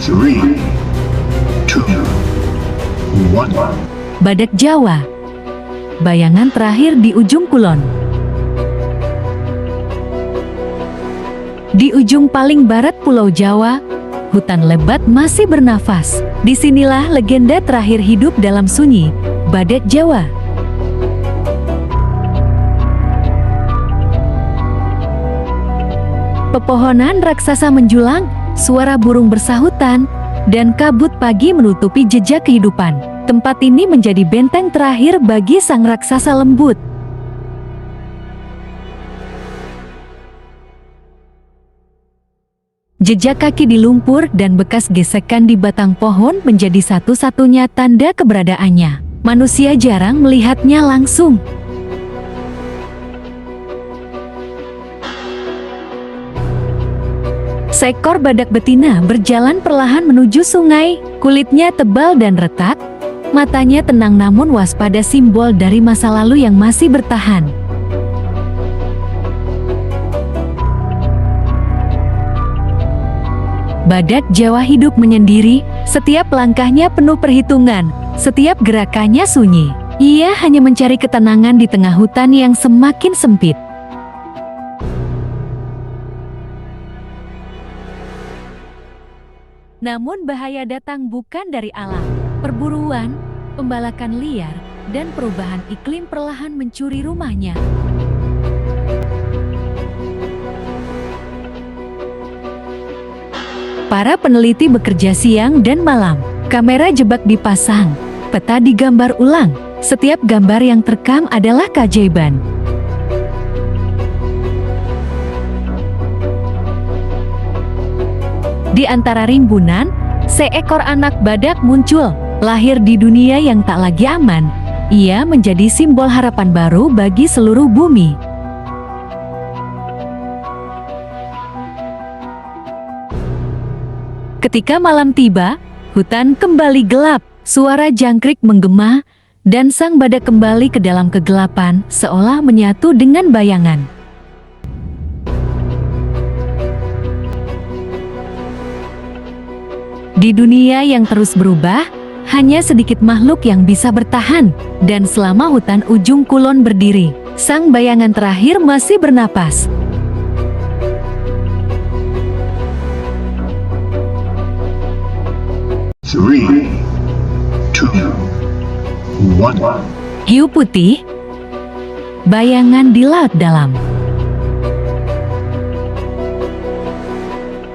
3, 2, 1. Badak Jawa. Bayangan terakhir di ujung kulon. Di ujung paling barat Pulau Jawa, hutan lebat masih bernafas. Disinilah legenda terakhir hidup dalam sunyi, badak Jawa. Pepohonan raksasa menjulang, suara burung bersahutan, dan kabut pagi menutupi jejak kehidupan. Tempat ini menjadi benteng terakhir bagi sang raksasa lembut. Jejak kaki di lumpur dan bekas gesekan di batang pohon menjadi satu-satunya tanda keberadaannya. Manusia jarang melihatnya langsung. Seekor badak betina berjalan perlahan menuju sungai, kulitnya tebal dan retak, matanya tenang namun waspada, simbol dari masa lalu yang masih bertahan. Badak Jawa hidup menyendiri, setiap langkahnya penuh perhitungan, setiap gerakannya sunyi. Ia hanya mencari ketenangan di tengah hutan yang semakin sempit. Namun bahaya datang bukan dari alam. Perburuan, pembalakan liar, dan perubahan iklim perlahan mencuri rumahnya. Para peneliti bekerja siang dan malam. Kamera jebak dipasang, peta digambar ulang. Setiap gambar yang terekam adalah keajaiban. Di antara rimbunan, seekor anak badak muncul. Lahir di dunia yang tak lagi aman, ia menjadi simbol harapan baru bagi seluruh bumi. Ketika malam tiba, hutan kembali gelap, suara jangkrik menggema, dan sang badak kembali ke dalam kegelapan, seolah menyatu dengan bayangan. Di dunia yang terus berubah, hanya sedikit makhluk yang bisa bertahan, dan selama hutan ujung kulon berdiri, sang bayangan terakhir masih bernapas. Three, two, one. Hiu putih, bayangan di laut dalam.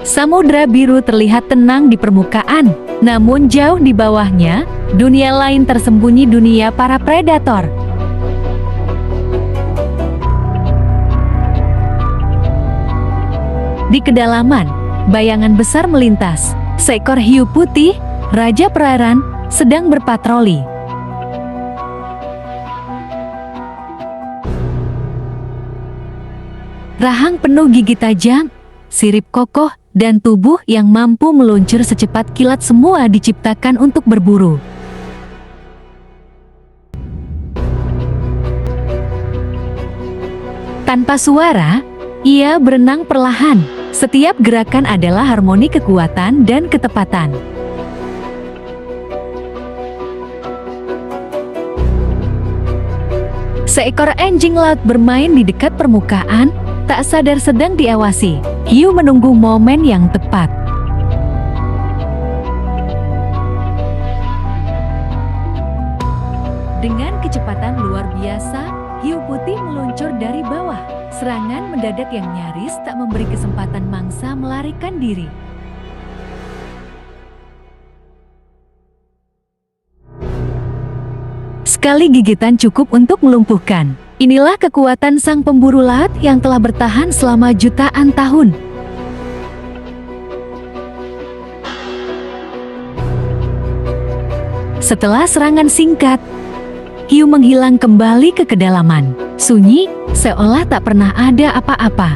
Samudra biru terlihat tenang di permukaan, namun jauh di bawahnya, dunia lain tersembunyi, dunia para predator. Di kedalaman, bayangan besar melintas. Seekor hiu putih, raja perairan, sedang berpatroli. Rahang penuh gigi tajam, sirip kokoh, dan tubuh yang mampu meluncur secepat kilat, semua diciptakan untuk berburu. Tanpa suara, ia berenang perlahan. Setiap gerakan adalah harmoni kekuatan dan ketepatan. Seekor anjing laut bermain di dekat permukaan, tak sadar sedang diawasi. Hiu menunggu momen yang tepat. Dengan kecepatan luar biasa, hiu putih meluncur dari bawah. Serangan mendadak yang nyaris tak memberi kesempatan mangsa melarikan diri. Sekali gigitan cukup untuk melumpuhkan. Inilah kekuatan sang pemburu laut yang telah bertahan selama jutaan tahun. Setelah serangan singkat, hiu menghilang kembali ke kedalaman. Sunyi, seolah tak pernah ada apa-apa.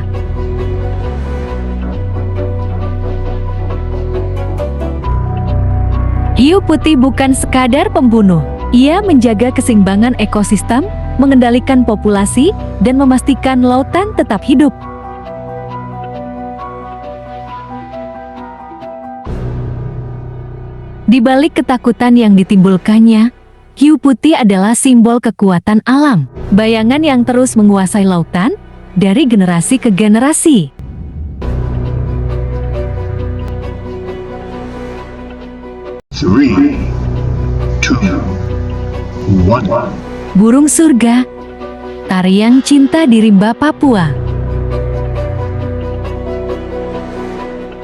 Hiu putih bukan sekadar pembunuh. Ia menjaga keseimbangan ekosistem, mengendalikan populasi, dan memastikan lautan tetap hidup. Di balik ketakutan yang ditimbulkannya, hiu putih adalah simbol kekuatan alam, bayangan yang terus menguasai lautan dari generasi ke generasi. Three, two, one. Burung surga, tarian cinta di rimba Papua.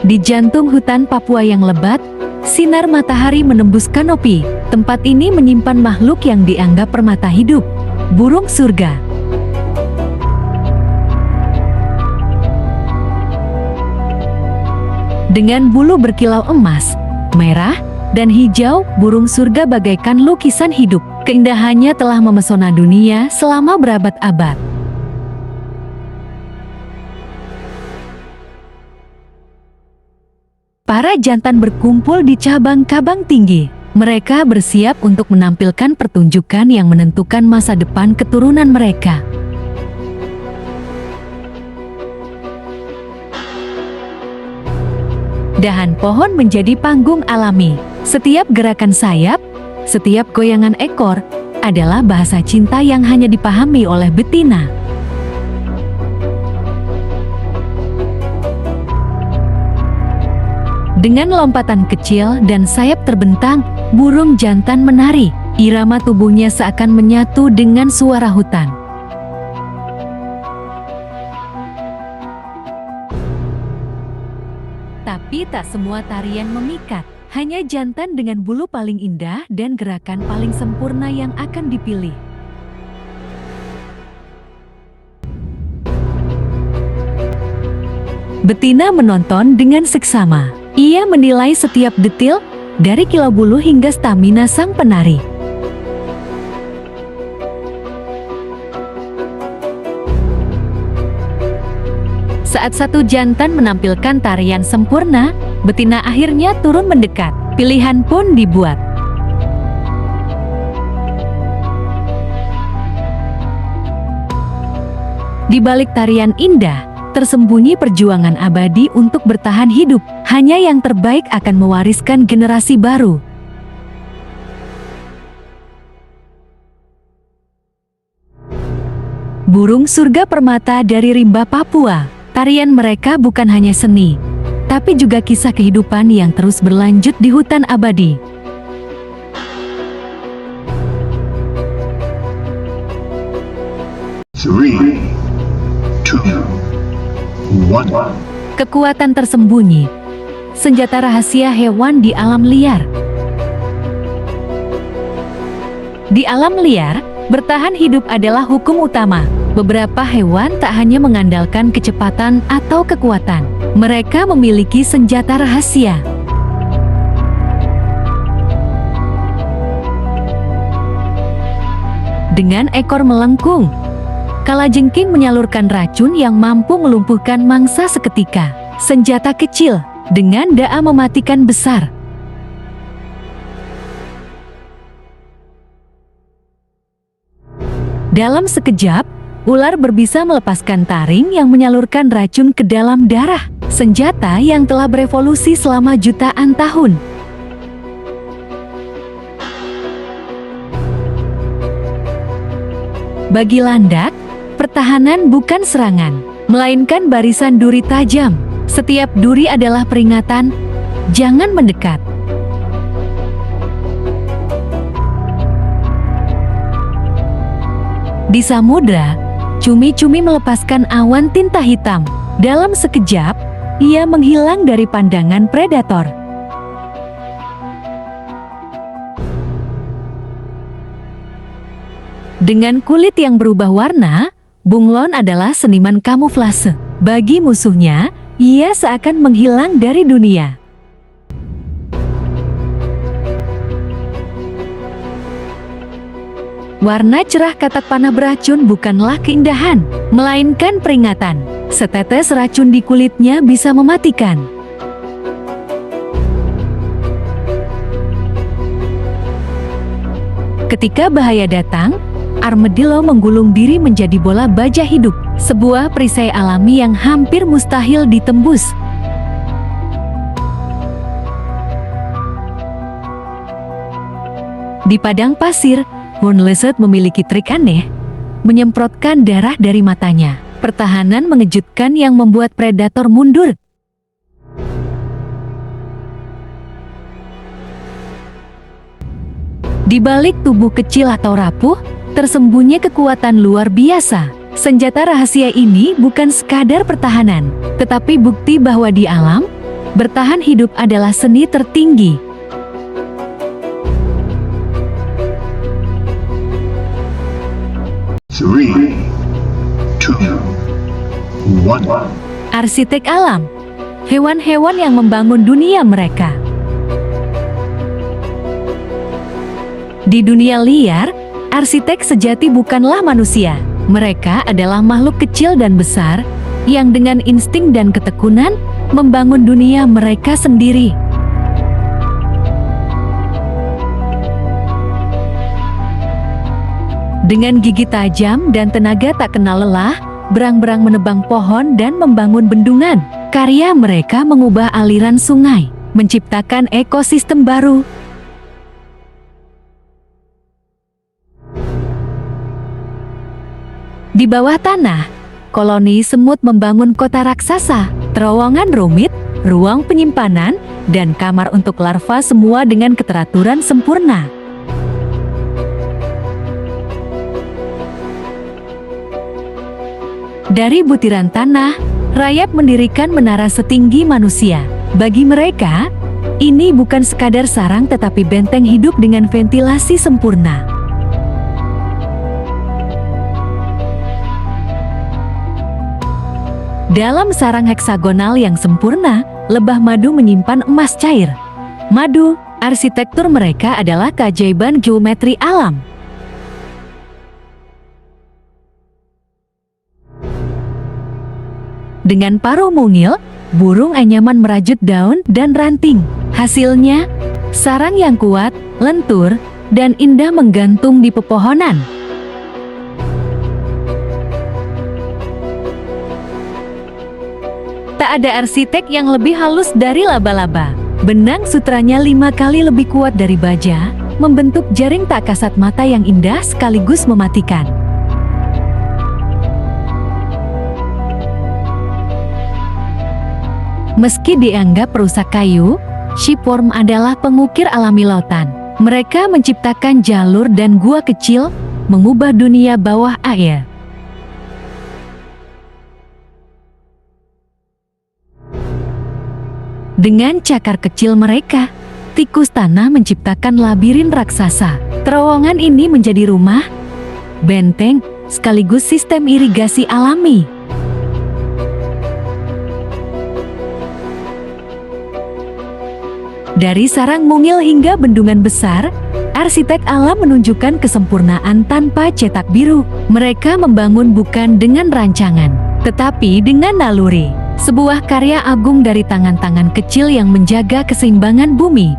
Di jantung hutan Papua yang lebat, sinar matahari menembus kanopi. Tempat ini menyimpan makhluk yang dianggap permata hidup, burung surga. Dengan bulu berkilau emas, merah, dan hijau, burung surga bagaikan lukisan hidup. Keindahannya telah memesona dunia selama berabad-abad. Para jantan berkumpul di cabang-cabang tinggi. Mereka bersiap untuk menampilkan pertunjukan yang menentukan masa depan keturunan mereka. Dahan pohon menjadi panggung alami. Setiap gerakan sayap, setiap goyangan ekor adalah bahasa cinta yang hanya dipahami oleh betina. Dengan lompatan kecil dan sayap terbentang, burung jantan menari. Irama tubuhnya seakan menyatu dengan suara hutan. Tapi tak semua tarian memikat. Hanya jantan dengan bulu paling indah dan gerakan paling sempurna yang akan dipilih. Betina menonton dengan seksama. Ia menilai setiap detil, dari kilau bulu hingga stamina sang penari. Saat satu jantan menampilkan tarian sempurna, betina akhirnya turun mendekat. Pilihan pun dibuat. Di balik tarian indah, tersembunyi perjuangan abadi untuk bertahan hidup. Hanya yang terbaik akan mewariskan generasi baru. Burung surga permata dari rimba Papua. Tarian mereka bukan hanya seni, tapi juga kisah kehidupan yang terus berlanjut di hutan abadi. Three, two, one. Kekuatan tersembunyi, senjata rahasia hewan di alam liar. Di alam liar, bertahan hidup adalah hukum utama. Beberapa hewan tak hanya mengandalkan kecepatan atau kekuatan. Mereka memiliki senjata rahasia. Dengan ekor melengkung, kalajengking menyalurkan racun yang mampu melumpuhkan mangsa seketika. Senjata kecil dengan daya mematikan besar. Dalam sekejap, ular berbisa melepaskan taring yang menyalurkan racun ke dalam darah. Senjata yang telah berevolusi selama jutaan tahun. Bagi landak, pertahanan bukan serangan, melainkan barisan duri tajam. Setiap duri adalah peringatan, jangan mendekat. Di samudra, cumi-cumi melepaskan awan tinta hitam. Dalam sekejap, ia menghilang dari pandangan predator. Dengan kulit yang berubah warna, bunglon adalah seniman kamuflase. Bagi musuhnya, ia seakan menghilang dari dunia. Warna cerah katak panah beracun bukanlah keindahan, melainkan peringatan. Setetes racun di kulitnya bisa mematikan. Ketika bahaya datang, armadillo menggulung diri menjadi bola baja hidup, sebuah perisai alami yang hampir mustahil ditembus. Di padang pasir, Hornlizard memiliki trik aneh, menyemprotkan darah dari matanya. Pertahanan mengejutkan yang membuat predator mundur. Di balik tubuh kecil atau rapuh, tersembunyi kekuatan luar biasa. Senjata rahasia ini bukan sekadar pertahanan, tetapi bukti bahwa di alam, bertahan hidup adalah seni tertinggi. Three, two, one. Arsitek alam, hewan-hewan yang membangun dunia mereka. Di dunia liar, arsitek sejati bukanlah manusia. Mereka adalah makhluk kecil dan besar yang dengan insting dan ketekunan membangun dunia mereka sendiri. Dengan gigi tajam dan tenaga tak kenal lelah, berang-berang menebang pohon dan membangun bendungan. Karya mereka mengubah aliran sungai, menciptakan ekosistem baru. Di bawah tanah, koloni semut membangun kota raksasa, terowongan rumit, ruang penyimpanan, dan kamar untuk larva, semua dengan keteraturan sempurna. Dari butiran tanah, rayap mendirikan menara setinggi manusia. Bagi mereka, ini bukan sekadar sarang tetapi benteng hidup dengan ventilasi sempurna. Dalam sarang heksagonal yang sempurna, lebah madu menyimpan emas cair. Madu, arsitektur mereka adalah keajaiban geometri alam. Dengan paruh mungil, burung anyaman merajut daun dan ranting. Hasilnya, sarang yang kuat, lentur, dan indah menggantung di pepohonan. Tak ada arsitek yang lebih halus dari laba-laba. Benang sutranya 5 kali lebih kuat dari baja, membentuk jaring tak kasat mata yang indah sekaligus mematikan. Meski dianggap perusak kayu, shipworm adalah pengukir alami lautan. Mereka menciptakan jalur dan gua kecil, mengubah dunia bawah air. Dengan cakar kecil mereka, tikus tanah menciptakan labirin raksasa. Terowongan ini menjadi rumah, benteng, sekaligus sistem irigasi alami. Dari sarang mungil hingga bendungan besar, arsitek alam menunjukkan kesempurnaan tanpa cetak biru. Mereka membangun bukan dengan rancangan, tetapi dengan naluri. Sebuah karya agung dari tangan-tangan kecil yang menjaga keseimbangan bumi.